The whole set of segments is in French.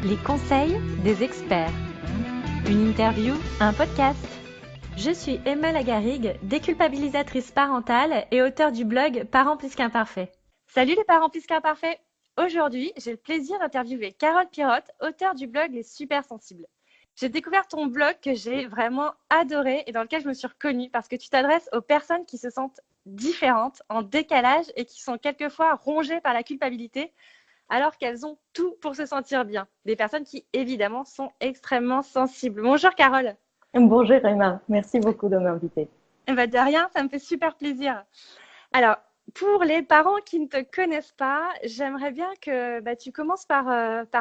Les conseils des experts. Une interview, un podcast. Je suis Emma Lagarigue, déculpabilisatrice parentale et auteure du blog Parents plus qu'imparfaits. Salut les parents plus qu'imparfaits. Aujourd'hui, j'ai le plaisir d'interviewer Carole Pirotte, auteure du blog Les Super Sensibles. J'ai découvert ton blog que j'ai vraiment adoré et dans lequel je me suis reconnue parce que tu t'adresses aux personnes qui se sentent différentes, en décalage et qui sont quelquefois rongées par la culpabilité alors qu'elles ont tout pour se sentir bien. Des personnes qui, évidemment, sont extrêmement sensibles. Bonjour Carole. Bonjour Emma, merci beaucoup de m'inviter. De rien, ça me fait super plaisir. Alors, pour les parents qui ne te connaissent pas, j'aimerais bien que tu commences par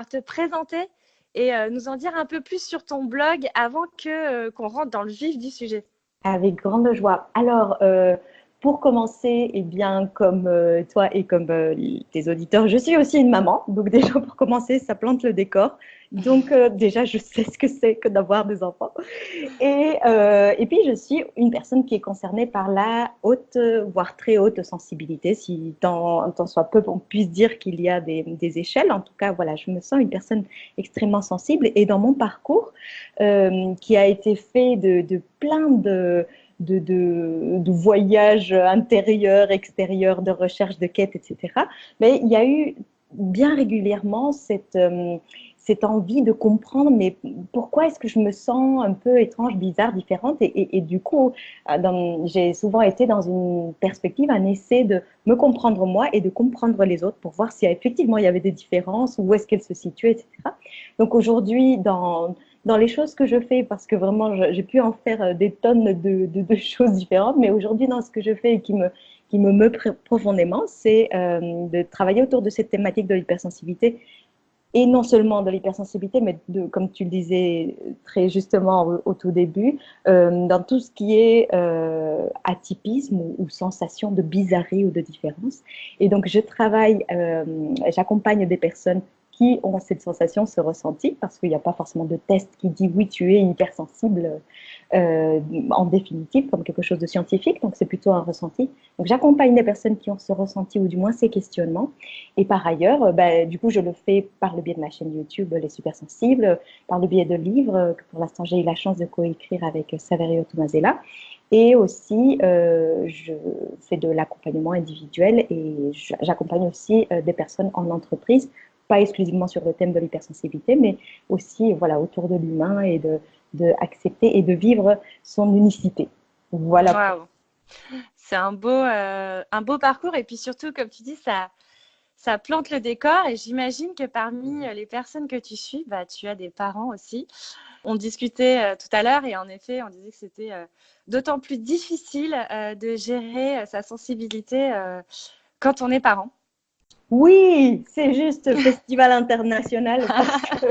te présenter et nous en dire un peu plus sur ton blog avant qu'on rentre dans le vif du sujet. Avec grande joie. Alors, pour commencer, eh bien, comme toi et comme tes auditeurs, je suis aussi une maman. Donc déjà, pour commencer, ça plante le décor. Donc déjà, je sais ce que c'est que d'avoir des enfants. Et puis, je suis une personne qui est concernée par la haute, voire très haute sensibilité, si tant soit peu on puisse dire qu'il y a des échelles. En tout cas, voilà, je me sens une personne extrêmement sensible. Et dans mon parcours, qui a été fait de plein de voyages intérieurs, extérieurs, de recherche, de quête, etc. Mais il y a eu bien régulièrement cette envie de comprendre, mais pourquoi est-ce que je me sens un peu étrange, bizarre, différente et du coup, j'ai souvent été dans une perspective, un essai de me comprendre moi et de comprendre les autres pour voir si effectivement il y avait des différences, où est-ce qu'elles se situaient, etc. Donc aujourd'hui, dans les choses que je fais, parce que vraiment, j'ai pu en faire des tonnes de choses différentes, mais aujourd'hui, dans ce que je fais et qui me meut profondément, c'est de travailler autour de cette thématique de l'hypersensibilité, et non seulement de l'hypersensibilité, mais comme tu le disais très justement au tout début, dans tout ce qui est atypisme ou sensation de bizarrerie ou de différence. Et donc, j'accompagne des personnes qui ont cette sensation, ce ressenti, parce qu'il n'y a pas forcément de test qui dit oui, tu es hypersensible en définitive, comme quelque chose de scientifique, donc c'est plutôt un ressenti. Donc j'accompagne des personnes qui ont ce ressenti ou du moins ces questionnements. Et par ailleurs, du coup, je le fais par le biais de ma chaîne YouTube Les Super Sensibles, par le biais de livres que pour l'instant j'ai eu la chance de coécrire avec Saverio Tomasella. Et aussi, je fais de l'accompagnement individuel et j'accompagne aussi des personnes en entreprise, pas exclusivement sur le thème de l'hypersensibilité, mais aussi voilà, autour de l'humain et de accepter et de vivre son unicité. Voilà. Waouh, c'est un beau parcours et puis surtout, comme tu dis, ça plante le décor et j'imagine que parmi les personnes que tu suis, tu as des parents aussi. On discutait tout à l'heure et en effet, on disait que c'était d'autant plus difficile de gérer sa sensibilité quand on est parent. Oui, c'est juste festival international parce que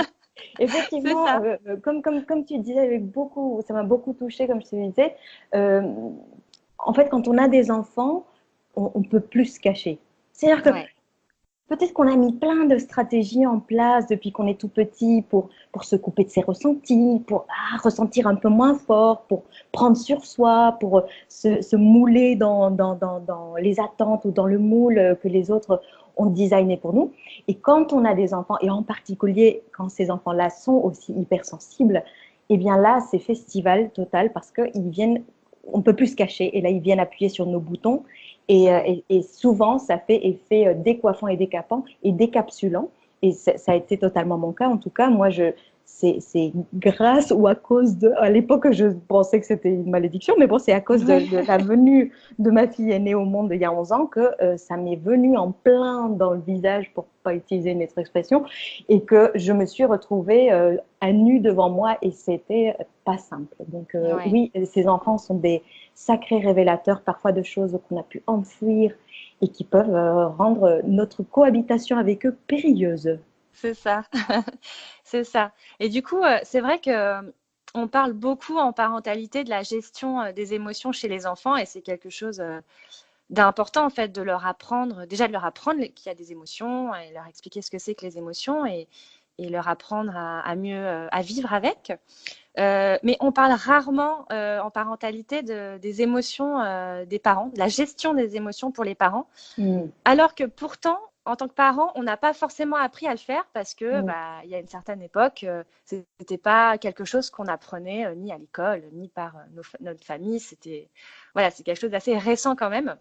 C'est effectivement, ça. comme tu disais, ça m'a beaucoup touchée, comme je te disais. Euh, En fait, quand on a des enfants, on peut plus se cacher. C'est-à-dire que Ouais. peut-être qu'on a mis plein de stratégies en place depuis qu'on est tout petit pour se couper de ses ressentis, pour ressentir un peu moins fort, pour prendre sur soi, pour se mouler dans les attentes ou dans le moule que les autres ont designé pour nous. Et quand on a des enfants, et en particulier quand ces enfants-là sont aussi hypersensibles, eh bien là, c'est festival total parce qu'ils viennent, on ne peut plus se cacher, et là, ils viennent appuyer sur nos boutons et souvent, ça fait effet décoiffant et décapant et décapsulant. Et ça a été totalement mon cas. En tout cas, moi, c'est grâce ou à cause de. À l'époque, je pensais que c'était une malédiction, mais bon, c'est à cause de la venue de ma fille aînée au monde il y a 11 ans que ça m'est venu en plein dans le visage, pour ne pas utiliser une autre expression, et que je me suis retrouvée à nu devant moi et c'était pas simple. Donc, Ouais. oui, ces enfants sont des sacrés révélateurs parfois de choses qu'on a pu enfouir et qui peuvent rendre notre cohabitation avec eux périlleuse. C'est ça. C'est ça. Et du coup, c'est vrai que on parle beaucoup en parentalité de la gestion des émotions chez les enfants et c'est quelque chose d'important en fait de leur apprendre, déjà de leur apprendre qu'il y a des émotions et leur expliquer ce que c'est que les émotions et leur apprendre à mieux à vivre avec. Mais on parle rarement en parentalité des émotions des parents, de la gestion des émotions pour les parents, Mm. alors que pourtant en tant que parent, on n'a pas forcément appris à le faire parce que Mm. il y a une certaine époque, c'était pas quelque chose qu'on apprenait ni à l'école, ni par notre famille. Voilà, c'est quelque chose d'assez récent quand même.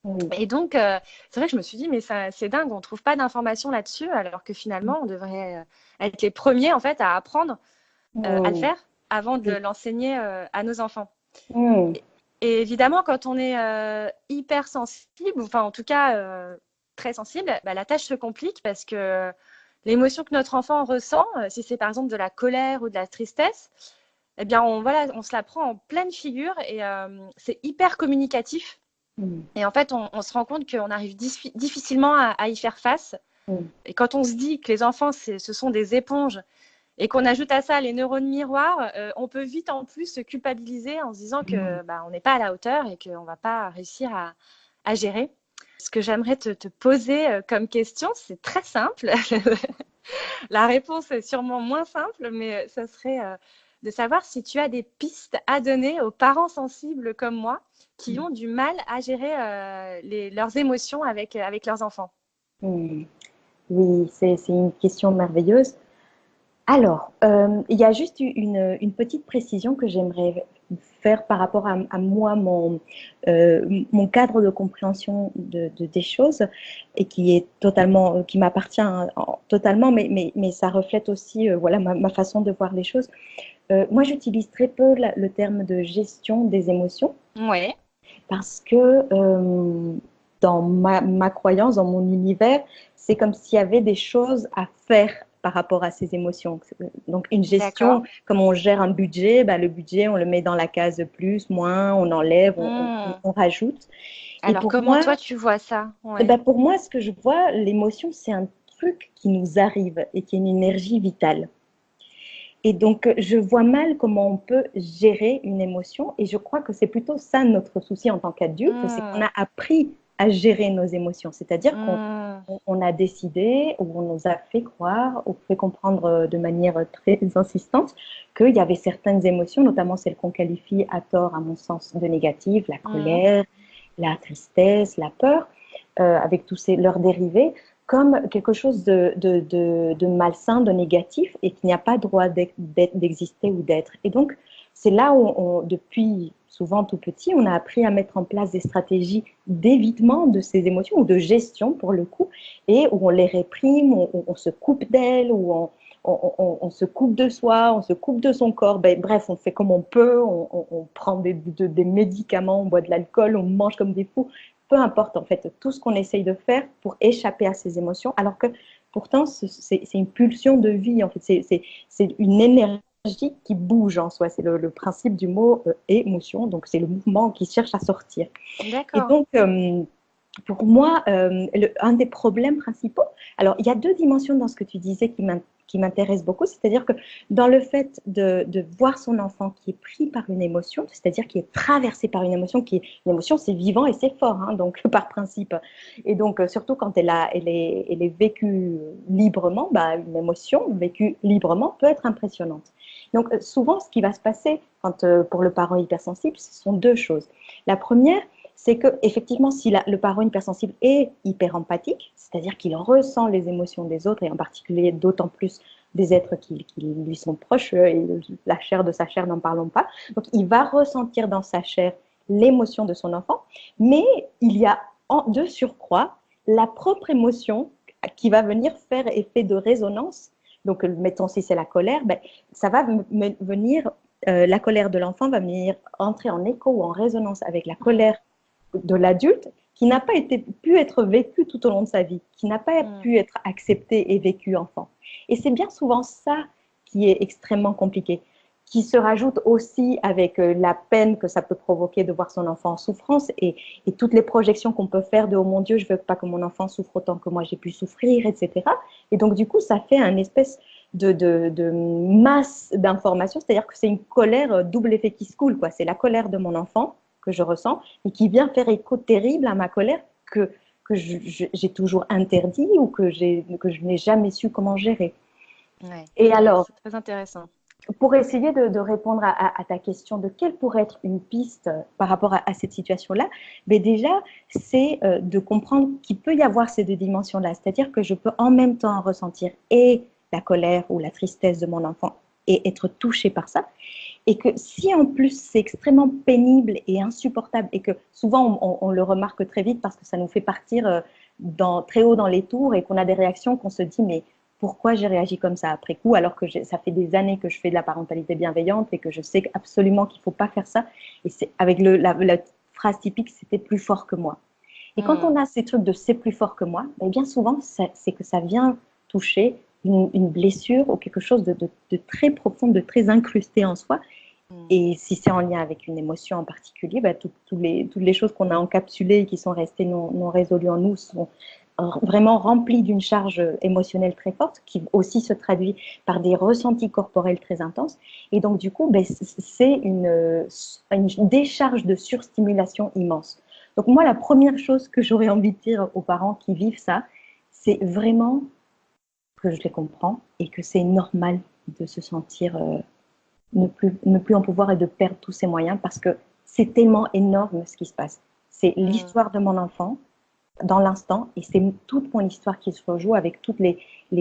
Oui. Et donc, c'est vrai que je me suis dit, mais ça, c'est dingue, on trouve pas d'informations là-dessus, alors que finalement, on devrait être les premiers en fait à apprendre à le Mm. faire avant de Oui. l'enseigner à nos enfants. Mm. Et évidemment, quand on est hyper sensible, enfin en tout cas très sensible, la tâche se complique parce que l'émotion que notre enfant ressent, si c'est par exemple de la colère ou de la tristesse, eh bien on se la prend en pleine figure et c'est hyper communicatif. Mm. Et en fait, on se rend compte qu'on arrive difficilement à y faire face. Mm. Et quand on se dit que les enfants, ce sont des éponges et qu'on ajoute à ça les neurones miroirs, on peut vite en plus se culpabiliser en se disant que on n'est pas à la hauteur et qu'on ne va pas réussir à gérer. Ce que j'aimerais te poser comme question, c'est très simple. La réponse est sûrement moins simple, mais ça serait de savoir si tu as des pistes à donner aux parents sensibles comme moi qui ont du mal à gérer leurs émotions avec leurs enfants. Mm. Oui, c'est une question merveilleuse. Alors, il y a juste une petite précision que j'aimerais faire par rapport à moi, mon cadre de compréhension des choses et qui est totalement, qui m'appartient totalement, mais ça reflète aussi voilà, ma façon de voir les choses. Moi, j'utilise très peu le terme de gestion des émotions Ouais, parce que dans ma croyance, dans mon univers, c'est comme s'il y avait des choses à faire par rapport à ces émotions. Donc, une d'accord. gestion, comme on gère un budget, bah, le budget, on le met dans la case plus, moins, on enlève, Hmm. on rajoute. Et Alors, comment toi tu vois ça? Ouais. bah, pour moi, ce que je vois, l'émotion, c'est un truc qui nous arrive et qui est une énergie vitale. Et donc, je vois mal comment on peut gérer une émotion. Et je crois que c'est plutôt ça notre souci en tant qu'adulte, c'est qu'on Hmm. a appris à gérer nos émotions. C'est-à-dire qu'on Hmm. on a décidé, ou on nous a fait croire, ou fait comprendre de manière très insistante, qu'il y avait certaines émotions, notamment celles qu'on qualifie à tort, à mon sens, de négatives, la Hmm. colère, la tristesse, la peur, avec tous leurs dérivés, comme quelque chose de malsain, de négatif, et qu'il n'y a pas droit d'exister ou d'être. Et donc, c'est là où, depuis souvent tout petit, on a appris à mettre en place des stratégies d'évitement de ces émotions, ou de gestion pour le coup, et où on les réprime, on se coupe d'elles, ou on se coupe de soi, on se coupe de son corps. Ben, bref, on fait comme on peut, on prend des médicaments, on boit de l'alcool, on mange comme des fous, peu importe en fait tout ce qu'on essaye de faire pour échapper à ces émotions, alors que pourtant c'est une pulsion de vie, en fait, c'est une énergie qui bouge en soi, c'est le principe du mot émotion, donc c'est le mouvement qui cherche à sortir. Et D'accord. donc, pour moi, un des problèmes principaux, alors il y a deux dimensions dans ce que tu disais qui m'intéressent beaucoup, c'est-à-dire que dans le fait de voir son enfant qui est pris par une émotion, c'est-à-dire qui est traversé par une émotion, une émotion c'est vivant et c'est fort, hein, donc par principe. Et donc surtout quand elle est vécue librement, bah, une émotion vécue librement peut être impressionnante. Donc souvent ce qui va se passer pour le parent hypersensible, ce sont deux choses. La première, c'est que effectivement, si le parent hypersensible est hyper empathique, c'est-à-dire qu'il ressent les émotions des autres et en particulier d'autant plus des êtres qui lui sont proches, et la chair de sa chair, n'en parlons pas. Donc, il va ressentir dans sa chair l'émotion de son enfant, mais il y a de surcroît la propre émotion qui va venir faire effet de résonance. Donc, mettons si c'est la colère, ben, ça va venir, la colère de l'enfant va venir entrer en écho ou en résonance avec la Hmm. colère de l'adulte qui n'a pas pu être vécu tout au long de sa vie, qui n'a pas Hmm. pu être accepté et vécu enfant. Et c'est bien souvent ça qui est extrêmement compliqué, qui se rajoute aussi avec la peine que ça peut provoquer de voir son enfant en souffrance et toutes les projections qu'on peut faire de oh mon Dieu, je ne veux pas que mon enfant souffre autant que moi j'ai pu souffrir, etc. Et donc du coup, ça fait un espèce de masse d'informations, c'est-à-dire que c'est une colère double effet qui se coule, quoi. C'est la colère de mon enfant que je ressens et qui vient faire écho terrible à ma colère que j'ai toujours interdit ou que je n'ai jamais su comment gérer. Ouais, Et alors, c'est très intéressant. pour essayer de répondre à ta question de quelle pourrait être une piste par rapport à cette situation-là, mais déjà, c'est de comprendre qu'il peut y avoir ces deux dimensions-là. C'est-à-dire que je peux en même temps ressentir et la colère ou la tristesse de mon enfant et être touchée par ça. Et que si en plus c'est extrêmement pénible et insupportable et que souvent on le remarque très vite parce que ça nous fait partir très haut dans les tours et qu'on a des réactions qu'on se dit mais pourquoi j'ai réagi comme ça après coup alors que ça fait des années que je fais de la parentalité bienveillante et que je sais absolument qu'il ne faut pas faire ça. Et c'est avec la phrase typique, c'était plus fort que moi. Et quand on a ces trucs de c'est plus fort que moi, bien souvent c'est que ça vient toucher une blessure ou quelque chose de très profond, de très incrusté en soi. Et si c'est en lien avec une émotion en particulier, toutes les choses qu'on a encapsulées et qui sont restées non résolues en nous sont vraiment remplies d'une charge émotionnelle très forte qui aussi se traduit par des ressentis corporels très intenses. Et donc, du coup, c'est une décharge de surstimulation immense. Donc, moi, la première chose que j'aurais envie de dire aux parents qui vivent ça, c'est vraiment que je les comprends et que c'est normal de se sentir ne plus en pouvoir et de perdre tous ses moyens parce que c'est tellement énorme ce qui se passe. C'est l'histoire de mon enfant dans l'instant et c'est toute mon histoire qui se rejoue avec toutes les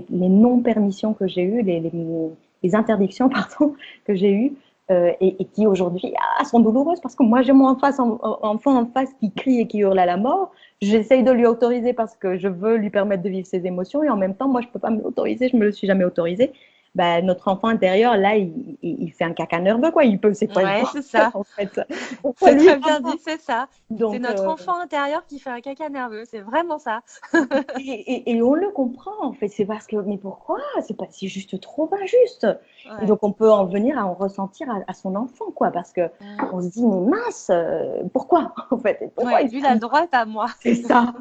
non-permissions que j'ai eues, les interdictions pardon, que j'ai eues et qui aujourd'hui sont douloureuses parce que moi j'ai mon enfant en face qui crie et qui hurle à la mort. J'essaye de lui autoriser parce que je veux lui permettre de vivre ses émotions et en même temps moi je ne peux pas me l'autoriser, je ne me le suis jamais autorisé. Notre enfant intérieur, là, il fait un caca nerveux, quoi. C'est quoi Ouais, c'est ça. en fait. C'est très bien dit, c'est ça. Donc, c'est notre enfant intérieur qui fait un caca nerveux, c'est vraiment ça. et on le comprend, en fait. C'est parce que, mais pourquoi? C'est juste trop injuste. Ouais. Et donc, on peut en venir à en ressentir à son enfant, quoi. Parce que on se dit, mais mince, pourquoi, en fait? Pourquoi lui, il a le droit, pas moi. C'est ça.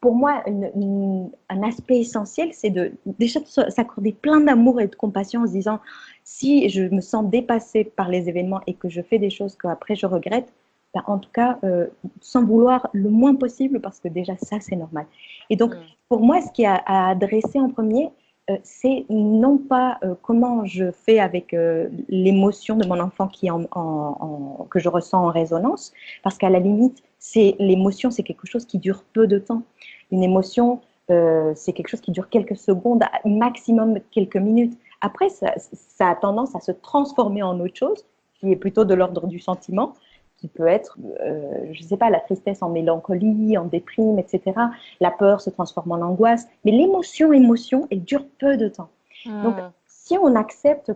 Pour moi, un aspect essentiel, c'est déjà de s'accorder plein d'amour et de compassion en se disant, si je me sens dépassée par les événements et que je fais des choses qu'après je regrette, en tout cas, sans vouloir le moins possible, parce que déjà ça, c'est normal. Et donc, pour moi, ce qui est à adresser en premier, c'est non pas comment je fais avec l'émotion de mon enfant que je ressens en résonance, parce qu'à la limite, l'émotion, c'est quelque chose qui dure peu de temps. Une émotion, c'est quelque chose qui dure quelques secondes, maximum quelques minutes. Après, ça a tendance à se transformer en autre chose, qui est plutôt de l'ordre du sentiment, qui peut être, je ne sais pas, la tristesse en mélancolie, en déprime, etc. La peur se transforme en angoisse. Mais l'émotion, elle dure peu de temps. Donc, si on accepte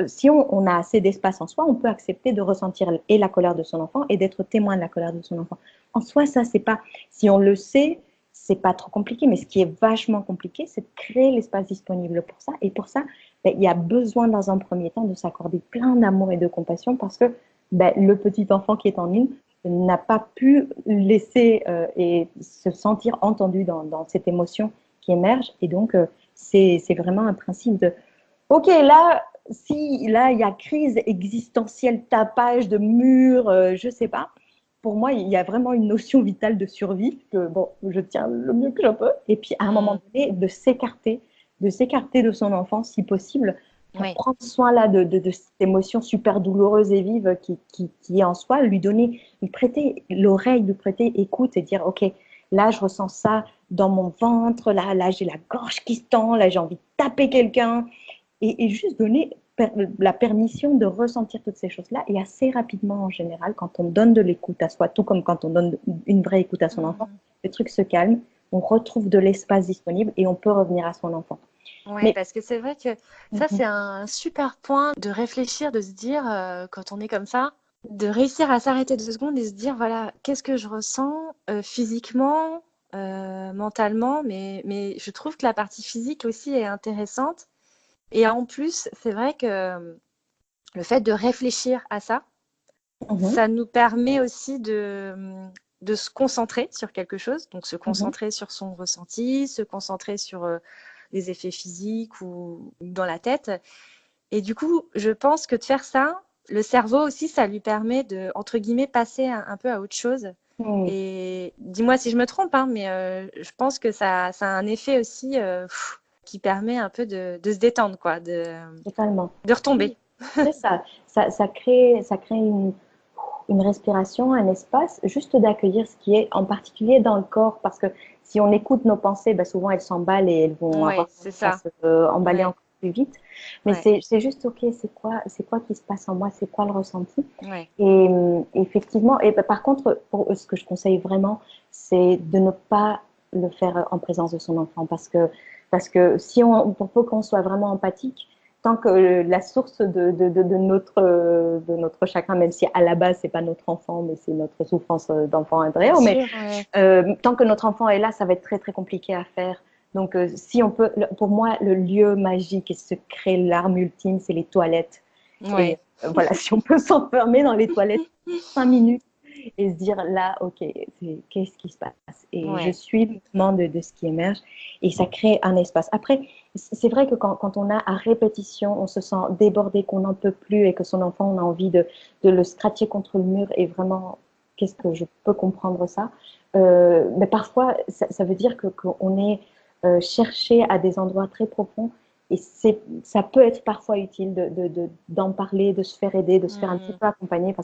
si on a assez d'espace en soi, on peut accepter de ressentir et la colère de son enfant et d'être témoin de la colère de son enfant. En soi, ça, c'est pas, si on le sait, c'est pas trop compliqué, mais ce qui est vachement compliqué, c'est de créer l'espace disponible pour ça. Et pour ça, il y a besoin dans un premier temps de s'accorder plein d'amour et de compassion parce que le petit enfant qui est en nous n'a pas pu laisser et se sentir entendu dans cette émotion qui émerge. Et donc, c'est vraiment un principe de OK, là, il y a crise existentielle, tapage de murs, je sais pas. Pour moi, il y a vraiment une notion vitale de survie que je tiens le mieux que je peux. Et puis, à un moment donné, de s'écarter de son enfant, si possible, pour prendre soin là de cette émotion super douloureuse et vive qui est en soi, lui prêter l'oreille, lui prêter écoute et dire OK, là, je ressens ça dans mon ventre, là, j'ai la gorge qui se tend, là, j'ai envie de taper quelqu'un. Et juste donner la permission de ressentir toutes ces choses-là. Et assez rapidement, en général, quand on donne de l'écoute à soi, tout comme quand on donne une vraie écoute à son enfant, le truc se calme, on retrouve de l'espace disponible et on peut revenir à son enfant. Oui, parce que c'est vrai que ça, c'est un super point de réfléchir, de se dire, quand on est comme ça, de réussir à s'arrêter 2 secondes et se dire, voilà, qu'est-ce que je ressens physiquement, mentalement, mais je trouve que la partie physique aussi est intéressante. Et en plus, c'est vrai que le fait de réfléchir à ça, ça nous permet aussi de se concentrer sur quelque chose, donc se concentrer sur son ressenti, se concentrer sur les effets physiques ou dans la tête. Et du coup, je pense que de faire ça, le cerveau aussi, ça lui permet de, entre guillemets, passer un peu à autre chose. Et dis-moi si je me trompe, hein, mais je pense que ça a un effet aussi qui permet un peu de se détendre, quoi, Totalement. de retomber. c'est ça. Ça crée une respiration, un espace, juste d'accueillir ce qui est en particulier dans le corps, parce que si on écoute nos pensées, ben souvent elles s'emballent et elles vont Ouais, avoir c'est tendance à ça. se emballer Ouais, encore plus vite. Mais ouais, c'est juste, ok, c'est quoi qui se passe en moi, c'est quoi le ressenti. ouais. Et effectivement, et ben, par contre, ce que je conseille vraiment, c'est de ne pas le faire en présence de son enfant, parce que si pour peu qu'on soit vraiment empathique, tant que la source de notre chagrin, même si à la base c'est pas notre enfant, mais c'est notre souffrance d'enfant Bien intérieur, mais sûr, ouais. tant que notre enfant est là, ça va être très très compliqué à faire. Donc si on peut, pour moi, le lieu magique et se crée l'arme ultime, c'est les toilettes. Et Ouais. voilà, si on peut s'enfermer dans les toilettes 5 minutes et se dire là, ok, qu'est-ce qui se passe? Et je Ouais. suis le mouvement de ce qui émerge et ça crée un espace. Après, c'est vrai que quand on a à répétition, on se sent débordé, qu'on n'en peut plus et que son enfant, on a envie de le scratcher contre le mur et vraiment, qu'est-ce que je peux comprendre ça? Mais parfois, ça veut dire qu'on est cherché à des endroits très profonds et ça peut être parfois utile d'en parler, de se faire aider, de se faire un petit Mm, peu accompagner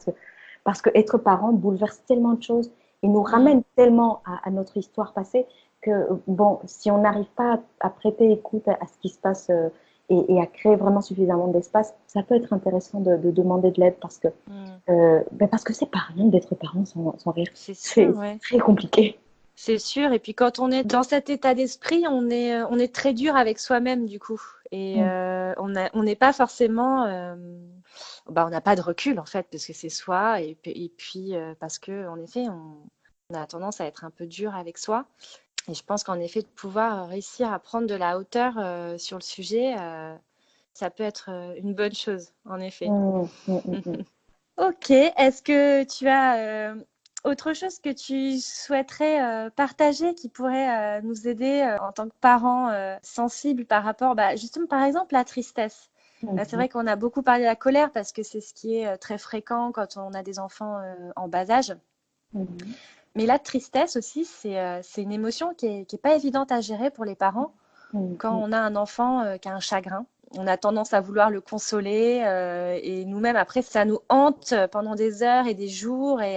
parce que être parent bouleverse tellement de choses et nous mm. ramène tellement à notre histoire passée que, bon, si on n'arrive pas à prêter écoute à ce qui se passe et à créer vraiment suffisamment d'espace, ça peut être intéressant de demander de l'aide Mm. parce que c'est pas rien d'être parent sans rire. C'est sûr, C'est ouais. très compliqué. C'est sûr. Et puis quand on est dans cet état d'esprit, on est très dur avec soi-même du coup. Et Mm. on n'est pas forcément, on n'a pas de recul en fait, parce que c'est soi. Et puis parce que en effet, on a tendance à être un peu dur avec soi. Et je pense qu'en effet, de pouvoir réussir à prendre de la hauteur sur le sujet, ça peut être une bonne chose, en effet. Mm, mm, mm, mm. Ok, est-ce que tu as autre chose que tu souhaiterais partager qui pourrait nous aider en tant que parents sensibles par rapport, bah, justement, par exemple, la tristesse? C'est Mhm, vrai qu'on a beaucoup parlé de la colère parce que c'est ce qui est très fréquent quand on a des enfants en bas âge. mhm, Mais la tristesse aussi, c'est une émotion qui est pas évidente à gérer pour les parents mm, quand mm, on a un enfant qui a un chagrin. On a tendance à vouloir le consoler et nous-mêmes, après, ça nous hante pendant des heures et des jours. Et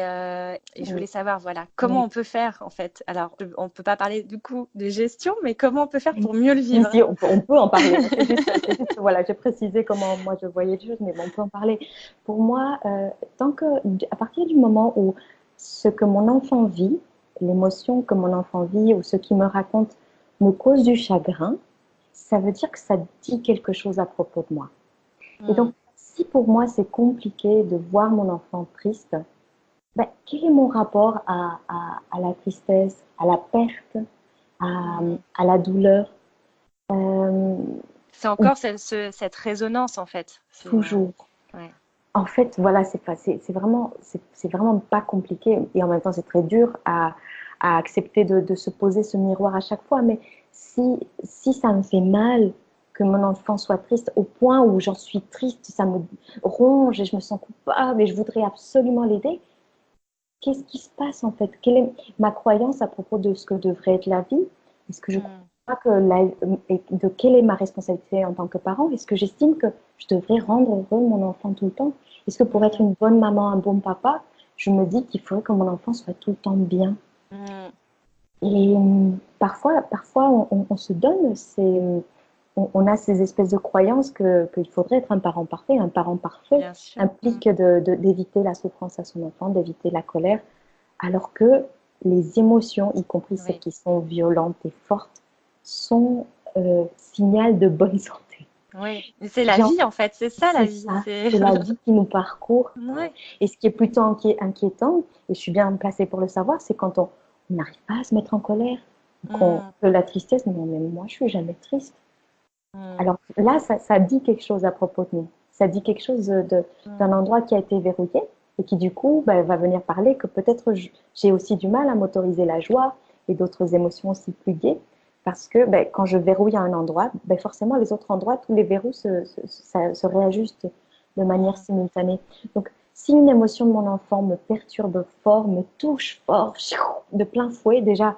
je mm. voulais savoir, voilà, comment Oui. on peut faire en fait. Alors, on ne peut pas parler du coup de gestion, mais comment on peut faire Si, pour mieux le vivre? si, on peut en parler. C'est juste, voilà, j'ai précisé comment moi je voyais les choses, mais bon, on peut en parler. Pour moi, à partir du moment où ce que mon enfant vit, l'émotion que mon enfant vit ou ce qu'il me raconte me cause du chagrin, ça veut dire que ça dit quelque chose à propos de moi. Et Hmm, donc, si pour moi c'est compliqué de voir mon enfant triste, ben, quel est mon rapport à la tristesse, à la perte, à, hmm. à la douleur? Euh, C'est encore cette résonance en fait. Toujours. Ouais. En fait, voilà, c'est vraiment pas compliqué et en même temps c'est très dur à accepter de se poser ce miroir à chaque fois. Mais si ça me fait mal que mon enfant soit triste au point où j'en suis triste, ça me ronge et je me sens coupable et je voudrais absolument l'aider, qu'est-ce qui se passe en fait? Quelle est ma croyance à propos de ce que devrait être la vie? Est-ce que je Hmm, crois de quelle est ma responsabilité en tant que parent? Est-ce que j'estime que je devrais rendre heureux mon enfant tout le temps? Est-ce que pour être hmm, une bonne maman, un bon papa, je me dis qu'il faudrait que mon enfant soit tout le temps bien? hmm. Et parfois on se donne on a ces espèces de croyances qu'il faudrait être un parent parfait. Un parent parfait Bien sûr. Hmm. implique d'éviter la souffrance à son enfant, d'éviter la colère, alors que les émotions, y compris celles Oui. qui sont violentes et fortes, sont signal de bonne santé. Oui. Mais c'est la J'ai vie en fait. C'est ça la C'est vie. ça, C'est. c'est la vie qui nous parcourt. Ouais. Et ce qui est plutôt inquiétant, et je suis bien placée pour le savoir, c'est quand on n'arrive pas à se mettre en colère, Hmm, que la tristesse, non, mais moi je suis jamais triste. hmm, Alors là, ça dit quelque chose à propos de nous. Ça dit quelque chose d'un hmm. endroit qui a été verrouillé et qui du coup ben, va venir parler que peut-être j'ai aussi du mal à m'autoriser la joie et d'autres émotions aussi plus gaies parce que ben, quand je verrouille un endroit, ben, forcément les autres endroits, tous les verrous se réajustent de manière Hmm. simultanée. Donc si une émotion de mon enfant me perturbe fort, me touche fort, de plein fouet, déjà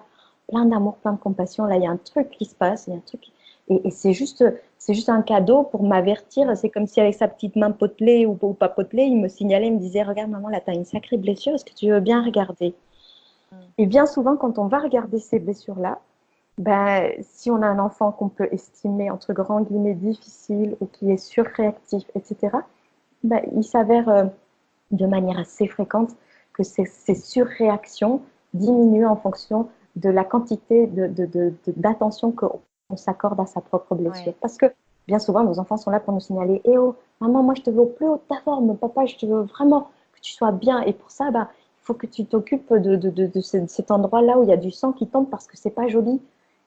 plein d'amour, plein de compassion, là il y a un truc qui se passe, il y a un truc Et c'est juste un cadeau pour m'avertir. C'est comme si avec sa petite main potelée ou pas potelée, il me signalait, il me disait, regarde maman, là, tu as une sacrée blessure, est-ce que tu veux bien regarder? Et bien souvent, quand on va regarder ces blessures-là, ben, si on a un enfant qu'on peut estimer, entre grands guillemets, difficile ou qui est surréactif, etc., ben, il s'avère de manière assez fréquente que ces surréactions diminuent en fonction de la quantité d'attention qu'on s'accorde à sa propre blessure. Ouais. Parce que bien souvent, nos enfants sont là pour nous signaler, eh oh, maman, moi je te veux au plus haut de ta forme, papa, je te veux vraiment que tu sois bien. Et pour ça, bah, il faut que tu t'occupes de cet endroit-là où il y a du sang qui tombe parce que c'est pas joli.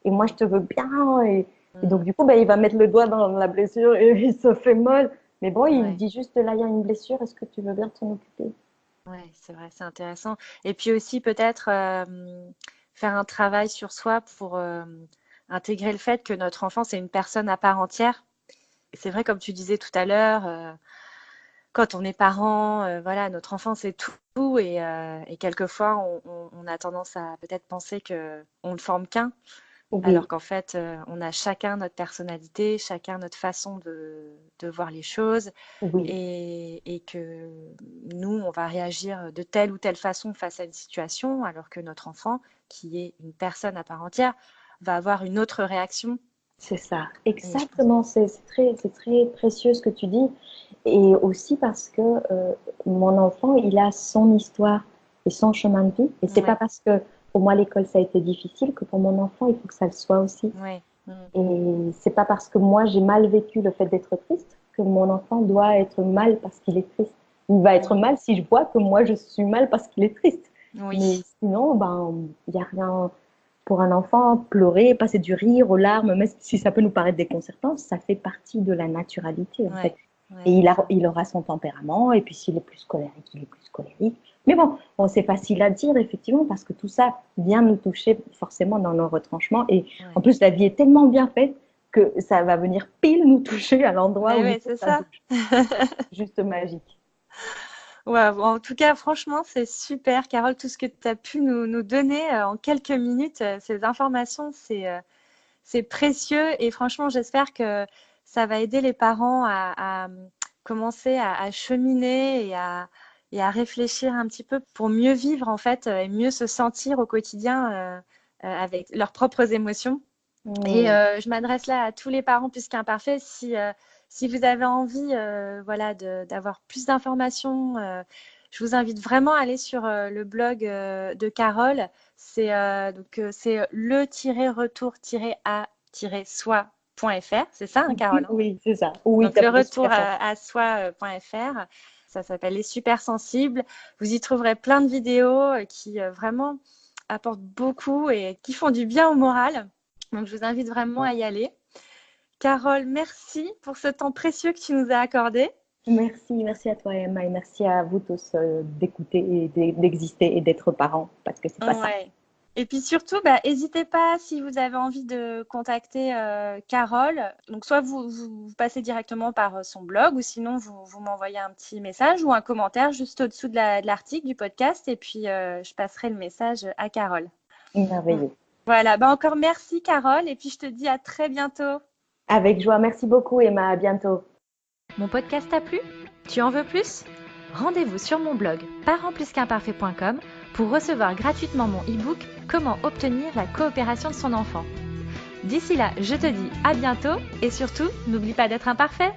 Et moi, je te veux bien. Et donc, du coup, bah, il va mettre le doigt dans la blessure et il se fait mal. Mais bon, il dit juste, là, il y a une blessure, est-ce que tu veux bien t'en occuper? Ouais, c'est vrai, c'est intéressant. Et puis aussi peut-être faire un travail sur soi pour intégrer le fait que notre enfant, c'est une personne à part entière. Et c'est vrai, comme tu disais tout à l'heure, quand on est parent, voilà, notre enfant, c'est tout. Et quelquefois, on a tendance à peut-être penser qu'on ne forme qu'un. Alors Oui, qu'en fait, on a chacun notre personnalité, chacun notre façon de voir les choses oui. et que nous, on va réagir de telle ou telle façon face à une situation, alors que notre enfant, qui est une personne à part entière, va avoir une autre réaction. C'est ça, Et je pense, exactement. C'est très précieux ce que tu dis. Et aussi parce que mon enfant, il a son histoire et son chemin de vie. Et c'est pas ouais, parce que pour moi l'école ça a été difficile que pour mon enfant il faut que ça le soit aussi. ouais, Et c'est pas parce que moi j'ai mal vécu le fait d'être triste que mon enfant doit être mal parce qu'il est triste. Il va être mal si je vois que moi je suis mal parce qu'il est triste. Mais oui, sinon, ben, il n'y a rien pour un enfant. Pleurer, passer du rire aux larmes, même si ça peut nous paraître déconcertant, ça fait partie de la naturalité en fait. ouais, Et ouais, c'est ça. il aura son tempérament, et puis s'il est plus colérique, il est plus colérique. Mais bon, c'est facile à dire, effectivement, parce que tout ça vient nous toucher forcément dans nos retranchements. Et en Ouais. plus, la vie est tellement bien faite que ça va venir pile nous toucher à l'endroit Mais où il ouais, faut c'est que ça ça. bouge. Juste magique. Ouais, bon, en tout cas, franchement, c'est super, Carole, tout ce que tu as pu nous donner en quelques minutes, ces informations, c'est précieux et franchement, j'espère que ça va aider les parents à commencer à cheminer et à réfléchir un petit peu pour mieux vivre en fait et mieux se sentir au quotidien avec leurs propres émotions. Et Mm. je m'adresse là à tous les parents plus qu'imparfaits. Si vous avez envie voilà, d'avoir plus d'informations, je vous invite vraiment à aller sur le blog de Carole. C'est le-retour-a-soi.fr. C'est ça, hein, Carole, hein? Oui, c'est ça. Oui, Donc tu as le trouvé retour super sens. à soi.fr. Ça s'appelle Les Super Sensibles. Vous y trouverez plein de vidéos qui vraiment apportent beaucoup et qui font du bien au moral. Donc je vous invite vraiment à y aller. Carole, merci pour ce temps précieux que tu nous as accordé. Merci à toi Emma et merci à vous tous d'écouter et d'exister et d'être parents parce que c'est pas ça. Ouais. Et puis surtout, bah, n'hésitez pas si vous avez envie de contacter Carole. Donc soit vous passez directement par son blog ou sinon vous m'envoyez un petit message ou un commentaire juste au-dessous de l'article du podcast et puis je passerai le message à Carole. Merveilleux. Voilà, bah encore merci Carole et puis je te dis à très bientôt. Avec joie. Merci beaucoup Emma. À bientôt. Mon podcast t'a plu? Tu en veux plus? Rendez-vous sur mon blog parentplusqu'imparfait.com pour recevoir gratuitement mon e-book Comment obtenir la coopération de son enfant. D'ici là, je te dis à bientôt et surtout, n'oublie pas d'être imparfait.